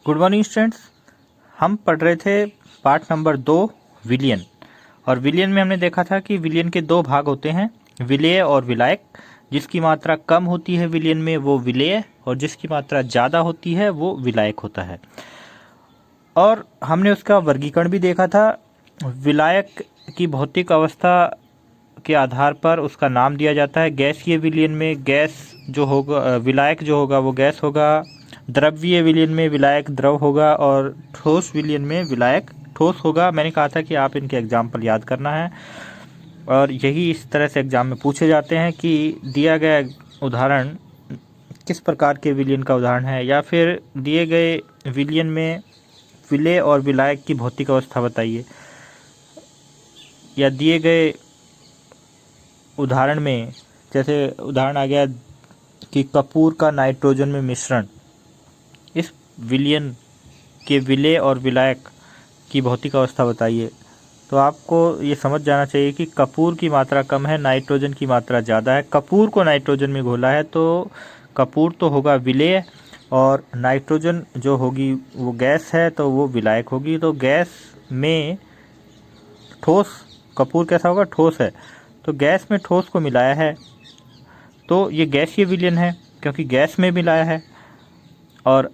Good morning students. हम पढ़ रहे थे पार्ट नंबर 2 विलयन। और विलयन में हमने देखा था कि विलयन के दो भाग होते हैं, विलेय और विलायक। जिसकी मात्रा कम होती है विलयन में वो विलेय, और जिसकी मात्रा ज़्यादा होती है वो विलायक होता है। और हमने उसका वर्गीकरण भी देखा था। विलायक की भौतिक अवस्था के आधार पर उसका नाम दिया जाता है। गैसीय विलयन में गैस जो होगा, विलायक जो होगा वो गैस होगा। द्रव्यीय विलयन में विलायक द्रव होगा, और ठोस विलयन में विलायक ठोस होगा। मैंने कहा था कि आप इनके एग्जाम्पल याद करना है, और यही इस तरह से एग्जाम में पूछे जाते हैं कि दिया गया उदाहरण किस प्रकार के विलयन का उदाहरण है, या फिर दिए गए विलयन में विलेय और विलायक की भौतिक अवस्था बताइए, या दिए गए उदाहरण में जैसे उदाहरण आ गया कि कपूर का नाइट्रोजन में मिश्रण, इस विलयन के विलेय और विलायक की भौतिक अवस्था बताइए। तो आपको ये समझ जाना चाहिए कि कपूर की मात्रा कम है, नाइट्रोजन की मात्रा ज़्यादा है। कपूर को नाइट्रोजन में घोला है तो कपूर तो होगा विलेय, और नाइट्रोजन जो होगी वो गैस है तो वो विलायक होगी। तो गैस में ठोस, कपूर कैसा होगा, ठोस है, तो गैस में ठोस को मिलाया है तो ये गैसीय विलयन है क्योंकि गैस में मिलाया है। और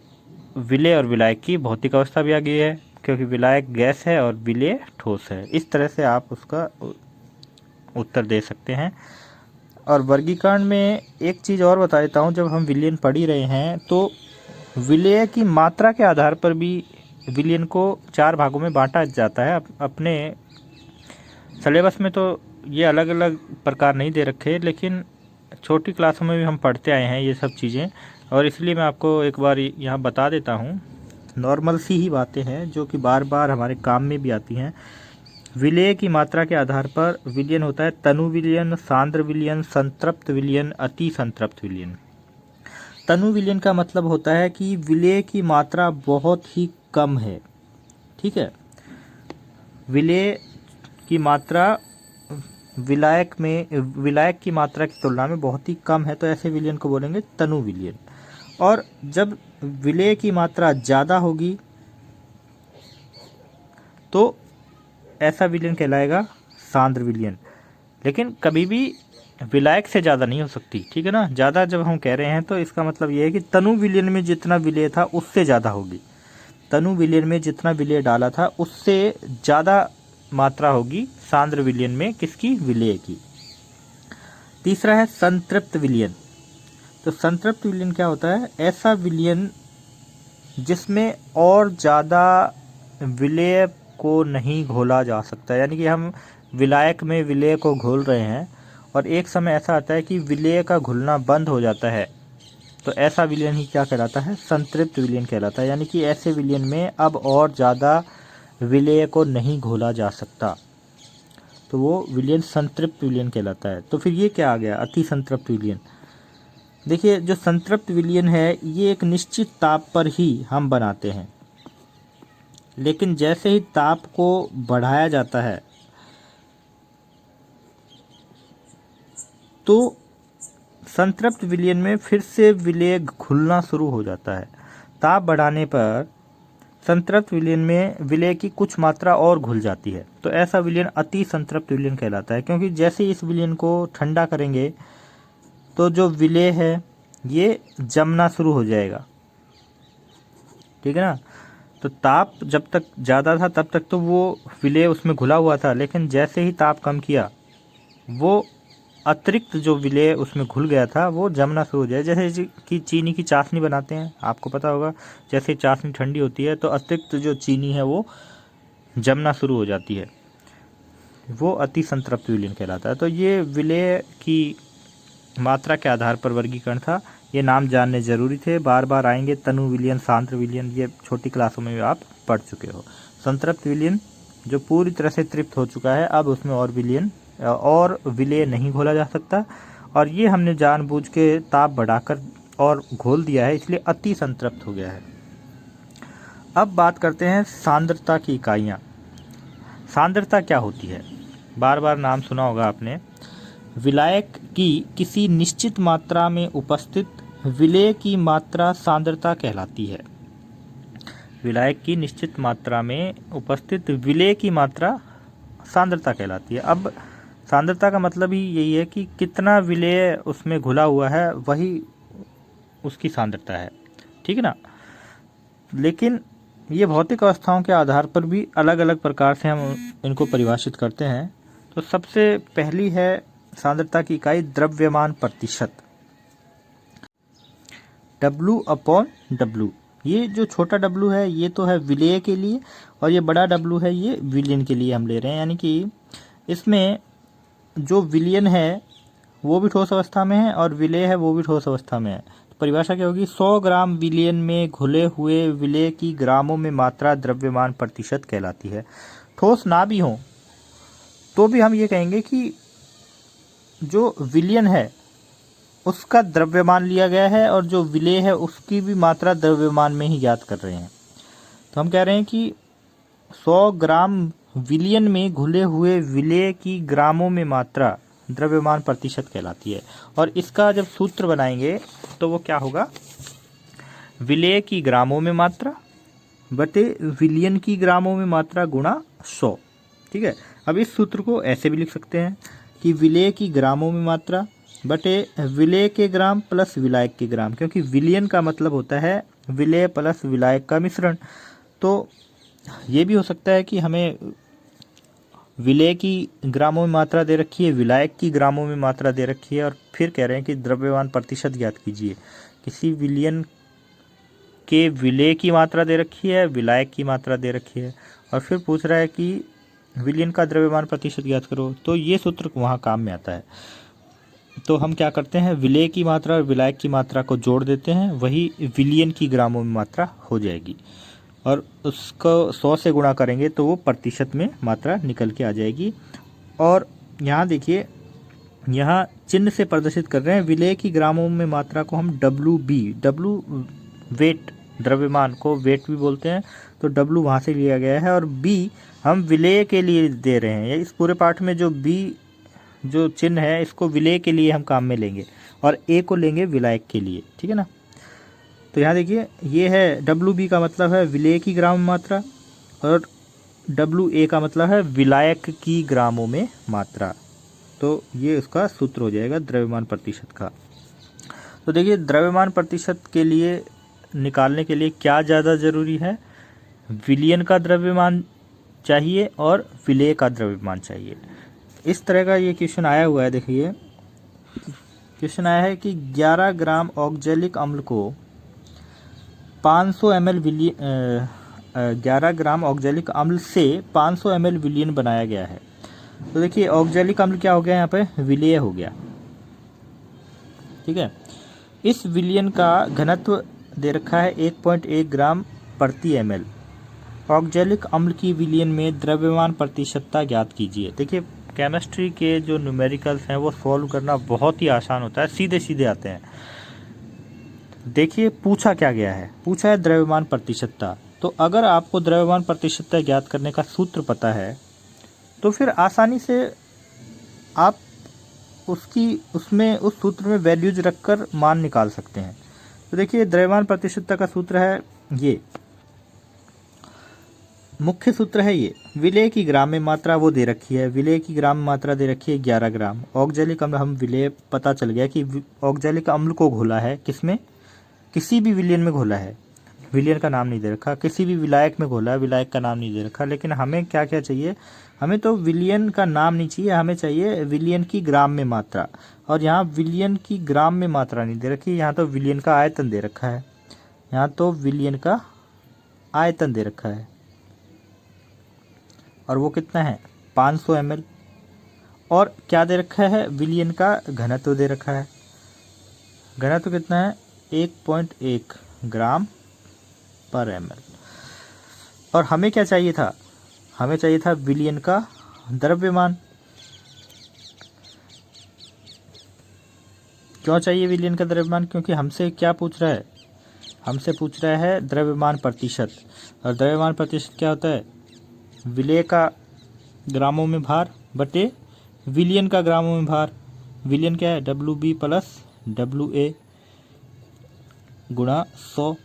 विलेय और विलायक की भौतिक अवस्था भी आ गई है क्योंकि विलायक गैस है और विलेय ठोस है। इस तरह से आप उसका उत्तर दे सकते हैं। और वर्गीकरण में एक चीज़ और बता देता हूँ, जब हम विलयन पढ़ ही रहे हैं तो विलेय की मात्रा के आधार पर भी विलयन को 4 भागों में बांटा जाता है। अपने सिलेबस में तो ये अलग अलग प्रकार नहीं दे रखे, लेकिन छोटी क्लासों में भी हम पढ़ते आए हैं ये सब चीज़ें, और इसलिए मैं आपको एक बार यहाँ बता देता हूँ। नॉर्मल सी ही बातें हैं जो कि बार बार हमारे काम में भी आती हैं। विलेय की मात्रा के आधार पर विलयन होता है तनु विलयन, सांद्र विलयन, संतृप्त विलयन, अति संतृप्त विलयन। तनु विलयन का मतलब होता है कि विलेय की मात्रा बहुत ही कम है, ठीक है। विलेय की मात्रा विलायक की मात्रा की तुलना में बहुत ही कम है, तो ऐसे विलयन को बोलेंगे तनु विलयन। और जब विलेय की मात्रा ज़्यादा होगी तो ऐसा विलयन कहलाएगा सांद्र विलयन। लेकिन कभी भी विलायक से ज़्यादा नहीं हो सकती, ठीक है ना। ज़्यादा जब हम कह रहे हैं तो इसका मतलब ये है कि तनु विलयन में जितना विलेय था उससे ज़्यादा होगी। तनु विलयन में जितना विलेय डाला था उससे ज़्यादा मात्रा होगी सांद्र विलयन में, किसकी, विलेय की। तीसरा है संतृप्त विलयन। तो संतृप्त विलयन क्या होता है, ऐसा विलयन जिसमें और ज़्यादा विलेय को नहीं घोला जा सकता। यानी कि हम विलायक में विलेय को घोल रहे हैं और एक समय ऐसा आता है कि विलेय का घुलना बंद हो जाता है, तो ऐसा विलयन ही क्या कहलाता है, संतृप्त विलयन कहलाता है। यानी कि ऐसे विलयन में अब और ज़्यादा विलेय को नहीं घोला जा सकता, तो वो विलयन संतृप्त विलयन कहलाता है। तो फिर ये क्या आ गया, अति संतृप्त विलयन। देखिए, जो संतृप्त विलयन है ये एक निश्चित ताप पर ही हम बनाते हैं, लेकिन जैसे ही ताप को बढ़ाया जाता है तो संतृप्त विलयन में फिर से विलेय घुलना शुरू हो जाता है। ताप बढ़ाने पर संतृप्त विलयन में विलेय की कुछ मात्रा और घुल जाती है, तो ऐसा विलयन अति संतृप्त विलयन कहलाता है। क्योंकि जैसे ही इस विलयन को ठंडा करेंगे तो जो विलेय है ये जमना शुरू हो जाएगा, ठीक है ना। तो ताप जब तक ज़्यादा था तब तक तो वो विलेय उसमें घुला हुआ था, लेकिन जैसे ही ताप कम किया वो अतिरिक्त जो विलेय उसमें घुल गया था वो जमना शुरू हो जाए। जैसे कि चीनी की चाशनी बनाते हैं, आपको पता होगा, जैसे चाशनी ठंडी होती है तो अतिरिक्त जो चीनी है वो जमना शुरू हो जाती है, वो अति संतृप्त विलयन कहलाता है। तो ये विलेय की मात्रा के आधार पर वर्गीकरण था, ये नाम जानने जरूरी थे, बार बार आएंगे। तनु विलयन, सांद्र विलयन, ये छोटी क्लासों में भी आप पढ़ चुके हो। संतृप्त विलयन जो पूरी तरह से तृप्त हो चुका है, अब उसमें और विलेय नहीं घोला जा सकता, और ये हमने जानबूझ के ताप बढ़ाकर और घोल दिया है, इसलिए अति संतृप्त हो गया है। अब बात करते हैं सांद्रता की इकाइयाँ। सांद्रता क्या होती है, बार बार नाम सुना होगा आपने। विलायक की किसी निश्चित मात्रा में उपस्थित विलेय की मात्रा सांद्रता कहलाती है। विलायक की निश्चित मात्रा में उपस्थित विलेय की मात्रा सांद्रता कहलाती है। अब सांद्रता का मतलब ही यही है कि कितना विलेय उसमें घुला हुआ है वही उसकी सांद्रता है, ठीक है ना। लेकिन ये भौतिक अवस्थाओं के आधार पर भी अलग अलग प्रकार से हम इनको परिभाषित करते हैं। तो सबसे पहली है सांद्रता की इकाई द्रव्यमान प्रतिशत, W/W। ये जो छोटा W है ये तो है विलेय के लिए, और ये बड़ा W है ये विलयन के लिए हम ले रहे हैं। यानी कि इसमें जो विलयन है वो भी ठोस अवस्था में है और विलेय है वो भी ठोस अवस्था में है। तो परिभाषा क्या होगी, 100 ग्राम विलयन में घुले हुए विलेय की ग्रामों में मात्रा द्रव्यमान प्रतिशत कहलाती है। ठोस ना भी हो तो भी हम ये कहेंगे कि जो विलयन है उसका द्रव्यमान लिया गया है और जो विलेय है उसकी भी मात्रा द्रव्यमान में ही ज्ञात कर रहे हैं। तो हम कह रहे हैं कि 100 ग्राम विलयन में घुले हुए विलेय की ग्रामों में मात्रा द्रव्यमान प्रतिशत कहलाती है। और इसका जब सूत्र बनाएंगे तो वो क्या होगा, विलेय की ग्रामों में मात्रा बटे विलयन की ग्रामों में मात्रा गुणा 100। ठीक है, अब इस सूत्र को ऐसे भी लिख सकते हैं कि विलेय की ग्रामों में मात्रा बटे विलेय के ग्राम प्लस विलायक के ग्राम, क्योंकि विलयन का मतलब होता है विलेय प्लस विलायक का मिश्रण। तो ये भी हो सकता है कि हमें विलेय की ग्रामों में मात्रा दे रखी है, विलायक की ग्रामों में मात्रा दे रखी है, और फिर कह रहे हैं कि द्रव्यमान प्रतिशत ज्ञात कीजिए। किसी विलयन के विलेय की मात्रा दे रखी है, विलायक की मात्रा दे रखी है, और फिर पूछ रहा है कि विलयन का द्रव्यमान प्रतिशत ज्ञात करो। तो ये सूत्र वहाँ काम में आता है। तो हम क्या करते हैं, विलेय की मात्रा और विलायक की मात्रा को जोड़ देते हैं, वही विलयन की ग्रामों में मात्रा हो जाएगी, और उसको 100 से गुणा करेंगे तो वो प्रतिशत में मात्रा निकल के आ जाएगी। और यहाँ देखिए, यहाँ चिन्ह से प्रदर्शित कर रहे हैं विलेय की ग्रामों में मात्रा को हम W वेट, द्रव्यमान को वेट भी बोलते हैं, तो W वहाँ से लिया गया है, और B हम विलेय के लिए दे रहे हैं। इस पूरे पाठ में जो B जो चिन्ह है इसको विलेय के लिए हम काम में लेंगे, और A को लेंगे विलायक के लिए, ठीक है ना। तो यहाँ देखिए, ये है WB का मतलब है विलेय की ग्राम में मात्रा, और WA का मतलब है विलायक की ग्रामों में मात्रा। तो ये उसका सूत्र हो जाएगा द्रव्यमान प्रतिशत का। तो देखिए, द्रव्यमान प्रतिशत के लिए निकालने के लिए क्या ज़्यादा ज़रूरी है, विलयन का द्रव्यमान चाहिए और विलेय का द्रव्यमान चाहिए। इस तरह का ये क्वेश्चन आया हुआ है। देखिए, क्वेश्चन आया है कि 11 ग्राम ऑक्जेलिक अम्ल को 500 ml 11 ग्राम ऑक्जेलिक अम्ल से 500 ml विलयन बनाया गया है। तो देखिए, ऑक्जेलिक अम्ल क्या हो गया, यहाँ पे विलेय हो गया, ठीक है। इस विलयन का घनत्व दे रखा है 1.1 ग्राम प्रति ml। ऑक्जेलिक अम्ल की विलयन में द्रव्यमान प्रतिशतता ज्ञात कीजिए। देखिए, केमिस्ट्री के जो न्यूमेरिकल्स हैं वो सॉल्व करना बहुत ही आसान होता है, सीधे सीधे आते हैं। देखिए, पूछा क्या गया है, पूछा है द्रव्यमान प्रतिशतता। तो अगर आपको द्रव्यमान प्रतिशतता ज्ञात करने का सूत्र पता है तो फिर आसानी से आप उसमें उस सूत्र में वैल्यूज रखकर मान निकाल सकते हैं। तो देखिए, द्रव्यमान प्रतिशतता का सूत्र है ये, मुख्य सूत्र है ये, विलेय की ग्राम में मात्रा वो दे रखी है, विलेय की ग्राम में मात्रा दे रखी है 11 ग्राम। ऑक्जेलिक अम्ल, हम विलेय पता चल गया कि ऑक्जेलिक अम्ल को घोला है, किसमें, किसी भी विलयन में घोला है, विलयन का नाम नहीं दे रखा। किसी भी विलायक में घोला है, विलायक का नाम नहीं दे रखा। लेकिन हमें क्या क्या चाहिए, हमें तो विलयन का नाम नहीं चाहिए, हमें चाहिए विलयन की ग्राम में मात्रा। और यहाँ विलयन की ग्राम में मात्रा नहीं दे रखी, यहाँ तो विलयन का आयतन दे रखा है, यहाँ तो विलयन का आयतन दे रखा है, और वो कितना है 500 ml। और क्या दे रखा है, विलयन का घनत्व दे रखा है, घनत्व कितना है 1.1 ग्राम पर ml। और हमें क्या चाहिए था, हमें चाहिए था विलयन का द्रव्यमान। क्यों चाहिए विलयन का द्रव्यमान, क्योंकि हमसे क्या पूछ रहा है, हमसे पूछ रहा है द्रव्यमान प्रतिशत। और द्रव्यमान प्रतिशत क्या होता है, विलेय का ग्रामों में भार बटे विलयन का ग्रामों में भार। विलयन क्या है, WB प्लस WA गुणा 100।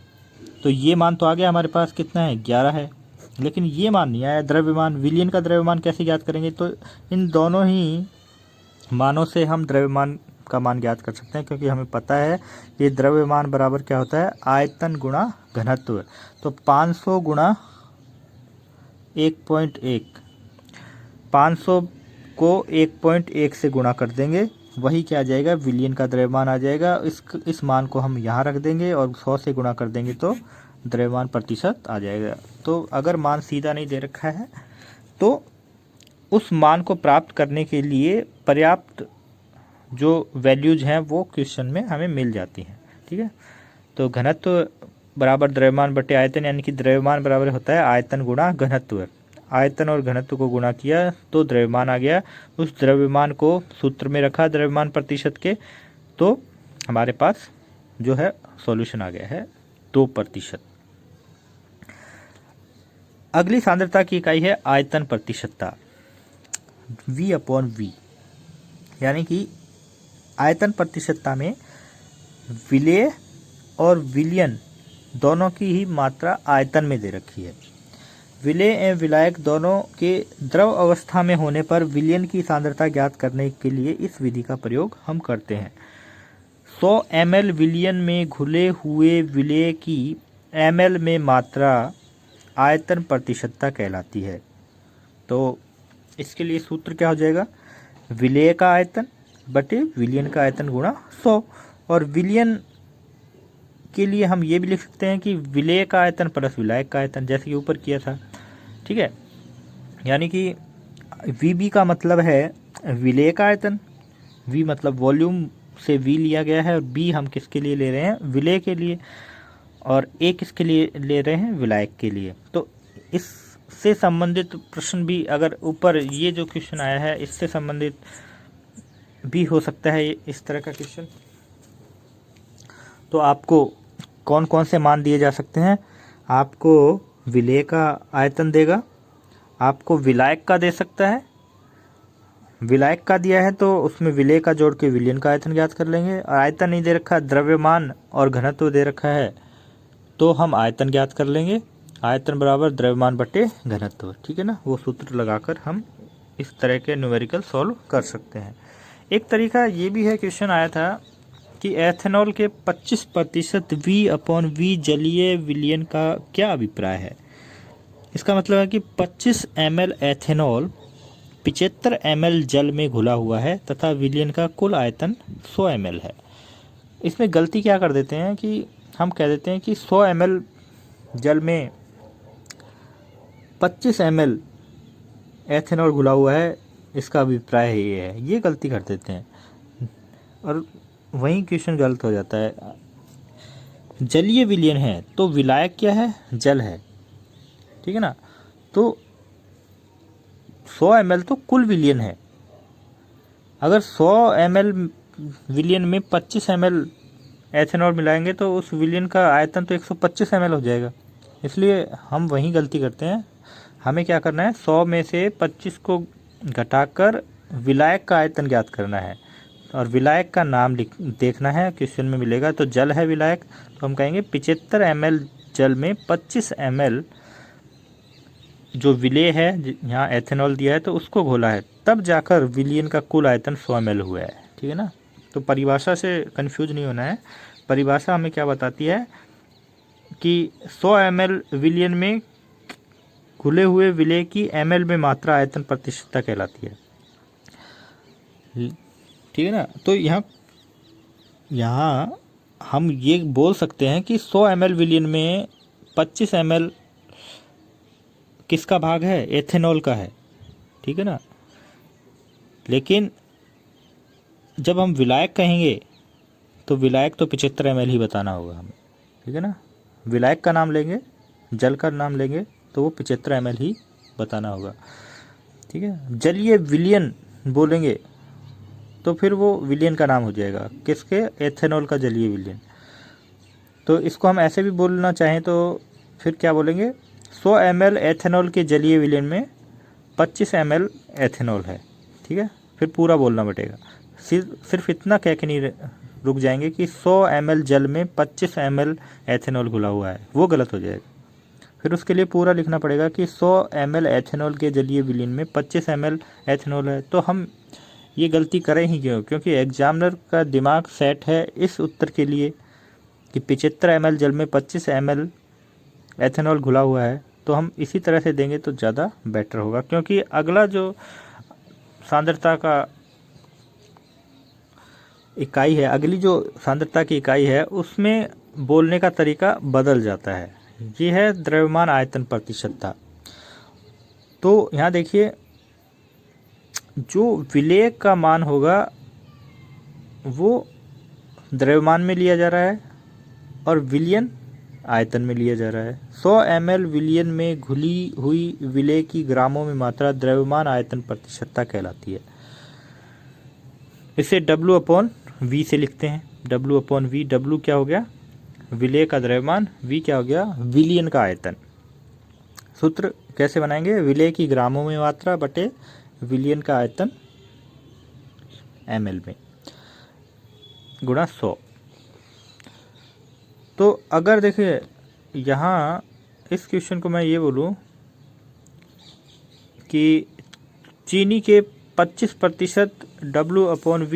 तो ये मान तो आ गया हमारे पास, कितना है 11 है, लेकिन ये मान नहीं आया द्रव्यमान। विलयन का द्रव्यमान कैसे ज्ञात करेंगे? तो इन दोनों ही मानों से हम द्रव्यमान का मान ज्ञात कर सकते हैं, क्योंकि हमें पता है कि द्रव्यमान बराबर क्या होता है, आयतन गुणा घनत्व। तो 500 गुणा 1.1, 500 को 1.1 से गुणा कर देंगे, वही क्या आ जाएगा, विलियन का द्रव्यमान आ जाएगा। इस मान को हम यहाँ रख देंगे और 100 से गुणा कर देंगे तो द्रव्यमान प्रतिशत आ जाएगा। तो अगर मान सीधा नहीं दे रखा है तो उस मान को प्राप्त करने के लिए पर्याप्त जो वैल्यूज हैं वो क्वेश्चन में हमें मिल जाती हैं। ठीक है, तो घनत्व बराबर द्रव्यमान बटे आयतन, यानी कि द्रव्यमान बराबर होता है आयतन गुणा घनत्व। आयतन और घनत्व को गुणा किया तो द्रव्यमान आ गया। उस द्रव्यमान को सूत्र में रखा द्रव्यमान प्रतिशत के, तो हमारे पास जो है सॉल्यूशन आ गया है 2%। अगली सांद्रता की इकाई है आयतन प्रतिशतता, V/V, यानी कि आयतन प्रतिशतता में विलेय और विलयन दोनों की ही मात्रा आयतन में दे रखी है। विलेय एवं विलायक दोनों के द्रव अवस्था में होने पर विलयन की सांद्रता ज्ञात करने के लिए इस विधि का प्रयोग हम करते हैं। 100 ml विलयन में घुले हुए विलेय की ml में मात्रा आयतन प्रतिशतता कहलाती है। तो इसके लिए सूत्र क्या हो जाएगा, विलेय का आयतन बटे विलयन का आयतन गुणा 100। और विलयन के लिए हम ये भी लिख सकते हैं कि विलेय का आयतन प्लस विलायक का आयतन, जैसे कि ऊपर किया था। ठीक है, यानी कि VB का मतलब है विलेय का आयतन, V मतलब वॉल्यूम से V लिया गया है, और B हम किसके लिए ले रहे हैं, विलेय के लिए, और A किसके लिए ले रहे हैं, विलायक के लिए। तो इससे संबंधित प्रश्न भी, अगर ऊपर ये जो क्वेश्चन आया है इससे संबंधित भी हो सकता है इस तरह का क्वेश्चन। तो आपको कौन कौन से मान दिए जा सकते हैं, आपको विलेय का आयतन देगा, आपको विलायक का दे सकता है, विलायक का दिया है तो उसमें विलेय का जोड़ के विलयन का आयतन ज्ञात कर लेंगे, और आयतन नहीं दे रखा, द्रव्यमान और घनत्व दे रखा है तो हम आयतन ज्ञात कर लेंगे, आयतन बराबर द्रव्यमान बटे घनत्व। ठीक है ना, वो सूत्र लगाकर हम इस तरह के न्यूमेरिकल सॉल्व कर सकते हैं। एक तरीका ये भी है, क्वेश्चन आया था कि एथेनॉल के 25% V/V जलीय विलयन का क्या अभिप्राय है। इसका मतलब है कि 25 ml एथेनॉल 75 ml जल में घुला हुआ है तथा विलयन का कुल आयतन 100 ml है। इसमें गलती क्या कर देते हैं कि हम कह देते हैं कि 100 ml जल में 25 ml एथेनॉल घुला हुआ है, इसका अभिप्राय ये है, ये गलती कर देते हैं और वहीं क्वेश्चन गलत हो जाता है। जलीय विलयन है तो विलायक क्या है, जल है। ठीक है ना, तो 100 ml तो कुल विलयन है। अगर 100 ml विलयन में 25 ml एथेनॉल मिलाएंगे तो उस विलयन का आयतन तो 125 ml हो जाएगा। इसलिए हम वहीं गलती करते हैं, हमें क्या करना है, 100 में से 25 को घटाकर विलायक का आयतन ज्ञात करना है, और विलायक का नाम देखना है, क्वेश्चन में मिलेगा। तो जल है विलायक, तो हम कहेंगे 75 ml जल में 25 ml जो विलेय है, यहाँ एथेनॉल दिया है तो उसको घोला है, तब जाकर विलयन का कुल आयतन 100 ml हुआ है। ठीक है ना, तो परिभाषा से कंफ्यूज नहीं होना है। परिभाषा हमें क्या बताती है कि 100 ml विलयन में घुले हुए विलेय की ml में मात्रा आयतन प्रतिशतता कहलाती है। ठीक है ना, तो यहाँ हम ये बोल सकते हैं कि 100 ml विलयन में 25 ml किसका भाग है, एथेनॉल का है। ठीक है ना, लेकिन जब हम विलायक कहेंगे तो विलायक तो 75 ml ही बताना होगा हमें। ठीक है ना, विलायक का नाम लेंगे, जल का नाम लेंगे तो वो 75 ml ही बताना होगा। ठीक है, जलीय विलयन बोलेंगे तो फिर वो विलयन का नाम हो जाएगा, किसके, एथेनॉल का जलीय विलयन। तो इसको हम ऐसे भी बोलना चाहें तो फिर क्या बोलेंगे, 100 ml एथेनॉल के जलीय विलयन में 25 ml एथेनॉल है। ठीक है, फिर पूरा बोलना पड़ेगा, सिर्फ इतना कह के नहीं रुक जाएंगे कि 100 ml जल में 25 ml एथेनॉल घुला हुआ है, वो गलत हो जाएगा। फिर उसके लिए पूरा लिखना पड़ेगा कि 100 ml एथेनॉल के जलीय विलयन में 25 ml एथेनॉल है। तो हम ये गलती करें ही क्यों? क्योंकि एग्जामिनर का दिमाग सेट है इस उत्तर के लिए कि 75 ml जल में 25 ml एथेनॉल घुला हुआ है। तो हम इसी तरह से देंगे तो ज़्यादा बेटर होगा, क्योंकि अगला जो सांद्रता का इकाई है, अगली जो सांद्रता की इकाई है, उसमें बोलने का तरीका बदल जाता है। ये है द्रव्यमान आयतन प्रतिशतता। तो यहाँ देखिए, जो विलेय का मान होगा वो द्रव्यमान में लिया जा रहा है और विलयन आयतन में लिया जा रहा है। 100 ml विलयन में घुली हुई विलेय की ग्रामों में मात्रा द्रव्यमान आयतन प्रतिशतता कहलाती है। इसे W/V से लिखते हैं। W/V, W क्या हो गया? विलेय का द्रव्यमान, V क्या हो गया? विलयन का आयतन। सूत्र कैसे बनाएंगे? विलेय की ग्रामों में मात्रा बटे विलयन का आयतन ml में गुणा 100। तो अगर देखिए यहाँ इस क्वेश्चन को मैं ये बोलूँ कि चीनी के 25% W/V,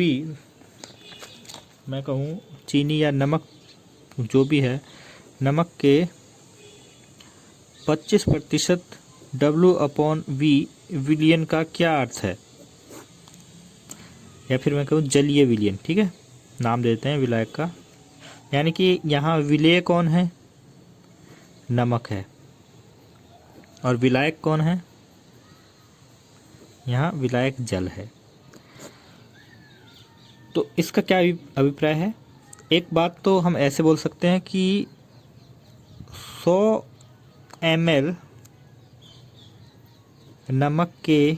मैं कहूँ चीनी या नमक जो भी है, नमक के 25% W/V विलयन का क्या अर्थ है? या फिर मैं कहूँ जलीय विलयन, ठीक है, नाम देते हैं विलायक का। यानी कि यहाँ विलेय कौन है? नमक है। और विलायक कौन है? यहाँ विलायक जल है। तो इसका क्या अभिप्राय है? एक बात तो हम ऐसे बोल सकते हैं कि 100 ml नमक के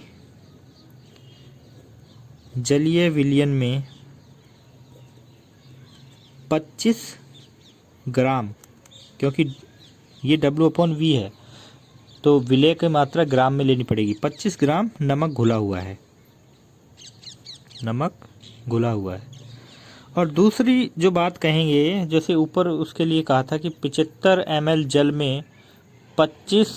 जलीय विलयन में 25 ग्राम, क्योंकि ये W/V है तो विलेय की मात्रा ग्राम में लेनी पड़ेगी। 25 ग्राम नमक घुला हुआ है, नमक घुला हुआ है। और दूसरी जो बात कहेंगे, जैसे ऊपर उसके लिए कहा था कि 75 ml जल में 25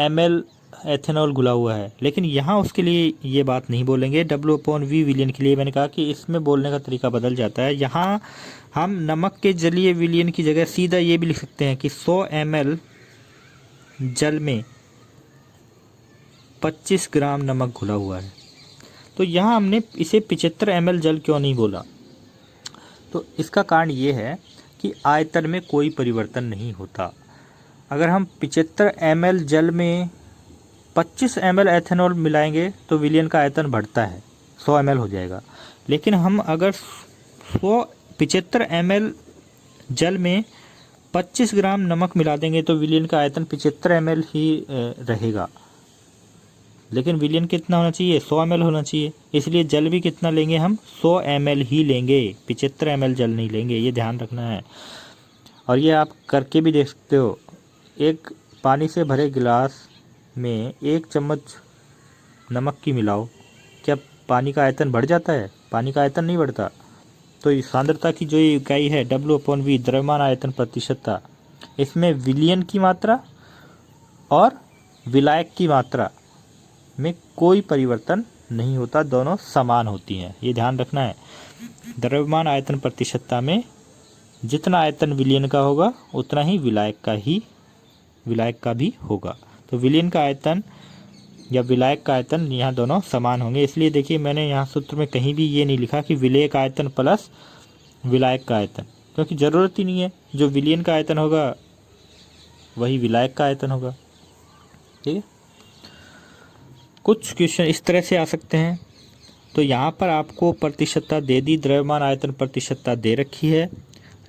ml एथेनॉल घुला हुआ है, लेकिन यहाँ उसके लिए ये बात नहीं बोलेंगे। W/V विलयन के लिए मैंने कहा कि इसमें बोलने का तरीका बदल जाता है। यहाँ हम नमक के जलीय विलयन की जगह सीधा ये भी लिख सकते हैं कि 100 ml जल में 25 ग्राम नमक घुला हुआ है। तो यहाँ हमने इसे 75 ml जल क्यों नहीं बोला? तो इसका कारण ये है कि आयतन में कोई परिवर्तन नहीं होता। अगर हम 75 ml जल में 25 ml एथेनॉल मिलाएंगे तो विलयन का आयतन बढ़ता है, 100 ml हो जाएगा। लेकिन हम अगर 75 ml जल में 25 ग्राम नमक मिला देंगे तो विलयन का आयतन 75 ml ही रहेगा। लेकिन विलयन कितना होना चाहिए? 100 ml होना चाहिए। इसलिए जल भी कितना लेंगे हम? 100 ml ही लेंगे, 75 ml जल नहीं लेंगे, ये ध्यान रखना है। और ये आप करके भी देख सकते हो। एक पानी से भरे गिलास में 1 चम्मच नमक की मिलाओ, क्या पानी का आयतन बढ़ जाता है? पानी का आयतन नहीं बढ़ता। तो इस सांद्रता की जो इकाई है W/V, द्रव्यमान आयतन प्रतिशतता, इसमें विलयन की मात्रा और विलायक की मात्रा में कोई परिवर्तन नहीं होता, दोनों समान होती हैं, ये ध्यान रखना है। द्रव्यमान आयतन प्रतिशतता में जितना आयतन विलयन का होगा उतना ही विलायक का भी होगा। तो विलयन का आयतन या विलायक का आयतन यहाँ दोनों समान होंगे। इसलिए देखिए मैंने यहाँ सूत्र में कहीं भी ये नहीं लिखा कि विलेय का आयतन प्लस विलायक का आयतन, क्योंकि ज़रूरत ही नहीं है। जो विलयन का आयतन होगा वही विलायक का आयतन होगा, ठीक है। कुछ क्वेश्चन इस तरह से आ सकते हैं। तो यहाँ पर आपको प्रतिशतता दे दी, द्रव्यमान आयतन प्रतिशतता दे रखी है,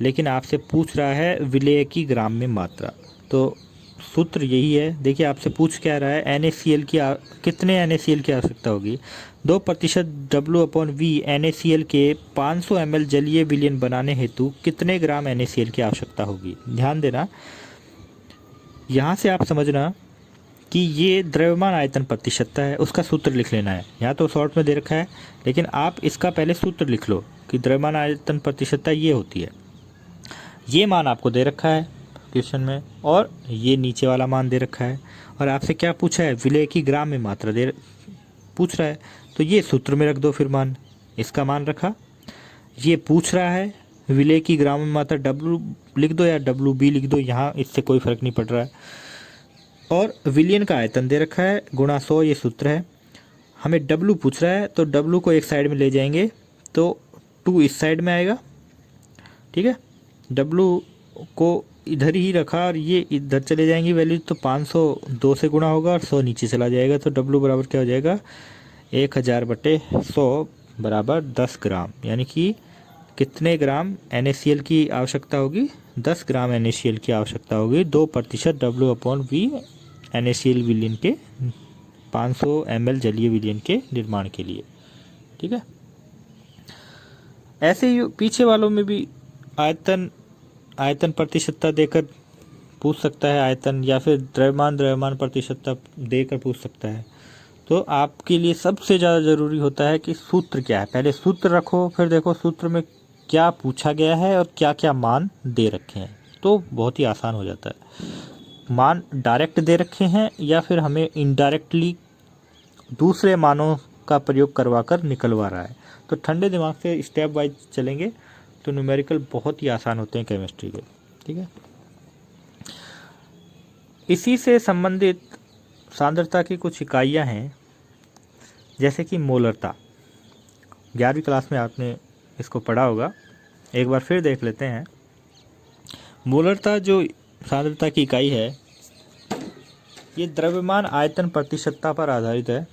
लेकिन आपसे पूछ रहा है विलेय की ग्राम में मात्रा। तो सूत्र यही है। देखिए आपसे पूछ क्या रहा है, NaCl की कितने NaCl की आवश्यकता होगी? 2% W/V NaCl के 500 ml जलीय विलयन बनाने हेतु कितने ग्राम NaCl की आवश्यकता होगी? ध्यान देना, यहाँ से आप समझना कि ये द्रव्यमान आयतन प्रतिशतता है, उसका सूत्र लिख लेना है। यहाँ तो शॉर्ट में दे रखा है, लेकिन आप इसका पहले सूत्र लिख लो कि द्रव्यमान आयतन प्रतिशतता ये होती है। ये मान आपको दे रखा है क्वेश्चन में, और ये नीचे वाला मान दे रखा है, और आपसे क्या पूछा है, विलेय की ग्राम में मात्रा पूछ रहा है, तो ये सूत्र में रख दो फिर मान, इसका मान रखा। ये पूछ रहा है विलेय की ग्राम में मात्रा, W लिख दो या WB लिख दो, यहाँ इससे कोई फर्क नहीं पड़ रहा है। और विलियन का आयतन दे रखा है गुणा 100, ये सूत्र है। हमें W पूछ रहा है, तो W को एक साइड में ले जाएंगे तो 2 इस साइड में आएगा, ठीक है। W को इधर ही रखा और ये इधर चले जाएंगी वैल्यू, तो 502 से गुणा होगा और 100 नीचे चला जाएगा, तो W बराबर क्या हो जाएगा, 1000/100 बराबर 10 ग्राम। यानी कि कितने ग्राम NaCl की आवश्यकता होगी, 10 ग्राम NaCl की आवश्यकता होगी 2% W/V NaCl विलयन के 500 ml जलीय विलयन के निर्माण के लिए, ठीक है। ऐसे ही पीछे वालों में भी आयतन प्रतिशतता देकर पूछ सकता है आयतन, या फिर द्रव्यमान प्रतिशतता देकर पूछ सकता है। तो आपके लिए सबसे ज़्यादा ज़रूरी होता है कि सूत्र क्या है, पहले सूत्र रखो, फिर देखो सूत्र में क्या पूछा गया है और क्या क्या मान दे रखे हैं, तो बहुत ही आसान हो जाता है। मान डायरेक्ट दे रखे हैं या फिर हमें इनडायरेक्टली दूसरे मानों का प्रयोग करवा कर निकलवा रहा है, तो ठंडे दिमाग से स्टेप वाइज चलेंगे तो न्यूमेरिकल बहुत ही आसान होते हैं केमिस्ट्री के, ठीक है। इसी से संबंधित सांद्रता की कुछ इकाइयाँ हैं, जैसे कि मोलरता। 11वीं क्लास में आपने इसको पढ़ा होगा, एक बार फिर देख लेते हैं। मोलरता जो सांद्रता की इकाई है, ये द्रव्यमान आयतन प्रतिशतता पर आधारित है,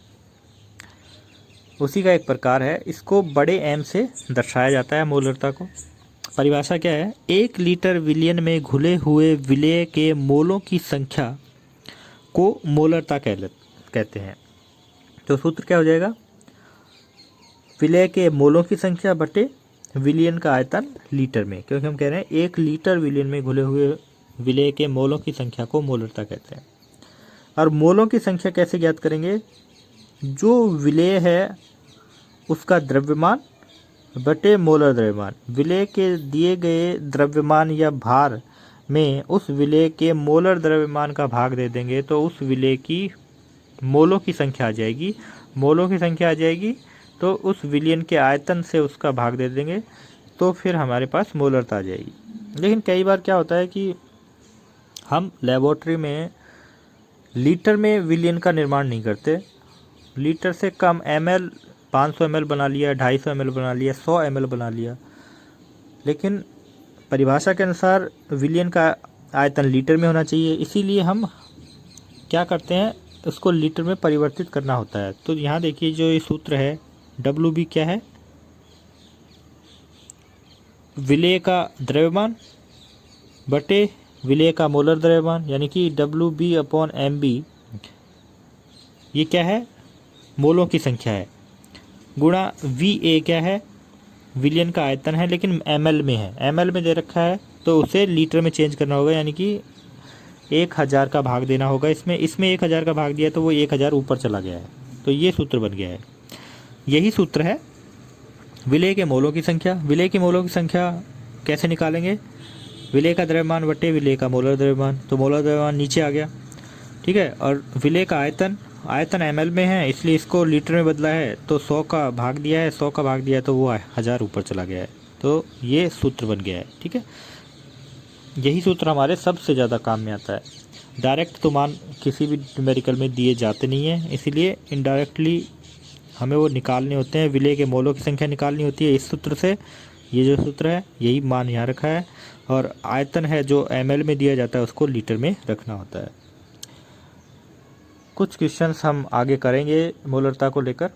उसी का एक प्रकार है। इसको बड़े M से दर्शाया जाता है मोलरता को। परिभाषा क्या है, 1 लीटर विलयन में घुले हुए विलेय के मोलों की संख्या को मोलरता कहते हैं। तो सूत्र क्या हो जाएगा, विलेय के मोलों की संख्या बटे विलयन का आयतन लीटर में, क्योंकि हम कह रहे हैं 1 लीटर विलयन में घुले हुए विलेय के मोलों की संख्या को मोलरता कहते हैं। और मोलों की संख्या कैसे ज्ञात करेंगे, जो विलेय है उसका द्रव्यमान बटे मोलर द्रव्यमान, विलेय के दिए गए द्रव्यमान या भार में उस विलेय के मोलर द्रव्यमान का भाग दे देंगे तो उस विलेय की मोलों की संख्या आ जाएगी। मोलों की संख्या आ जाएगी तो उस विलयन के आयतन से उसका भाग दे देंगे, तो फिर हमारे पास मोलरता आ जाएगी। लेकिन कई बार क्या होता है कि हम लेबोरेटरी में लीटर में विलयन का निर्माण नहीं करते, लीटर से कम ml 500 ml बना लिया, 250 ml बना लिया, 100 ml बना लिया, लेकिन परिभाषा के अनुसार विलयन का आयतन लीटर में होना चाहिए। इसीलिए हम क्या करते हैं, उसको लीटर में परिवर्तित करना होता है। तो यहाँ देखिए जो ये सूत्र है, WB क्या है, विलेय का द्रव्यमान बटे विलेय का मोलर द्रव्यमान, यानी कि WB/MB, ये क्या है, मोलों की संख्या है, गुणा VA क्या है, विलयन का आयतन है, लेकिन ml में है, ml में दे रखा है, तो उसे लीटर में चेंज करना होगा, यानी कि 1000 का भाग देना होगा। इसमें 1000 का भाग दिया तो वो 1000 ऊपर चला गया है, तो ये सूत्र बन गया है। यही सूत्र है विलेय के मोलों की संख्या। विलेय के मोलों की संख्या कैसे निकालेंगे, विलेय का द्रव्यमान बटे विलेय का मोलर द्रव्यमान, तो मोलर द्रव्यमान नीचे आ गया, ठीक है। और विलेय का आयतन ml में है, इसलिए इसको लीटर में बदला है, तो 100 का भाग दिया है, 100 का भाग दिया है तो वो 1000 ऊपर चला गया है, तो ये सूत्र बन गया है, ठीक है। यही सूत्र हमारे सबसे ज़्यादा काम में आता है। डायरेक्ट तो मान किसी भी न्यूमेरिकल में दिए जाते नहीं हैं, इसीलिए इनडायरेक्टली हमें वो निकालने होते हैं, विलेय के मोलों की संख्या निकालनी होती है इस सूत्र से। ये जो सूत्र है यही मान यहाँ रखा है, और आयतन है जो ml में दिया जाता है उसको लीटर में रखना होता है। कुछ क्वेश्चंस हम आगे करेंगे मोलरता को लेकर।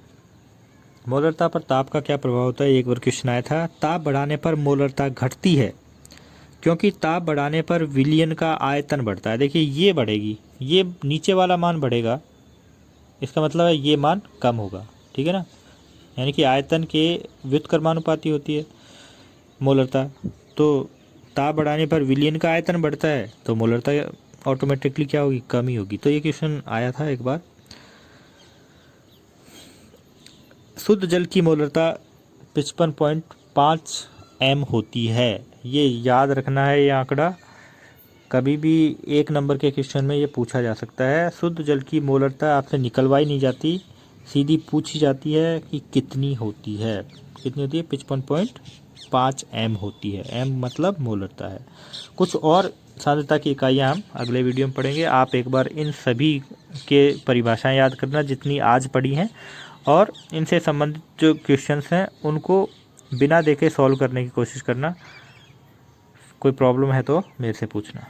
मोलरता पर ताप का क्या प्रभाव होता है, एक बार क्वेश्चन आया था, ताप बढ़ाने पर मोलरता घटती है क्योंकि ताप बढ़ाने पर विलयन का आयतन बढ़ता है। देखिए ये बढ़ेगी, ये नीचे वाला मान बढ़ेगा, इसका मतलब है ये मान कम होगा, ठीक है ना, यानी कि आयतन के व्युत्क्रमानुपाती होती है मोलरता। तो ताप बढ़ाने पर विलयन का आयतन बढ़ता है तो मोलरता ऑटोमेटिकली क्या होगी, कमी होगी। तो ये क्वेश्चन आया था एक बार। शुद्ध जल की मोलरता 55.5 एम होती है। ये याद रखना है, ये आंकड़ा कभी भी एक नंबर के क्वेश्चन में ये पूछा जा सकता है। शुद्ध जल की मोलरता आपसे निकलवाई नहीं जाती, सीधी पूछी जाती है कि कितनी होती है। कितनी होती है? 55.5 एम होती है। एम मतलब मोलरता है। कुछ और सांद्रता की इकाइयाँ हम अगले वीडियो में पढ़ेंगे। आप एक बार इन सभी के परिभाषाएं याद करना जितनी आज पढ़ी हैं, और इनसे संबंधित जो क्वेश्चंस हैं उनको बिना देखे सॉल्व करने की कोशिश करना। कोई प्रॉब्लम है तो मेरे से पूछना।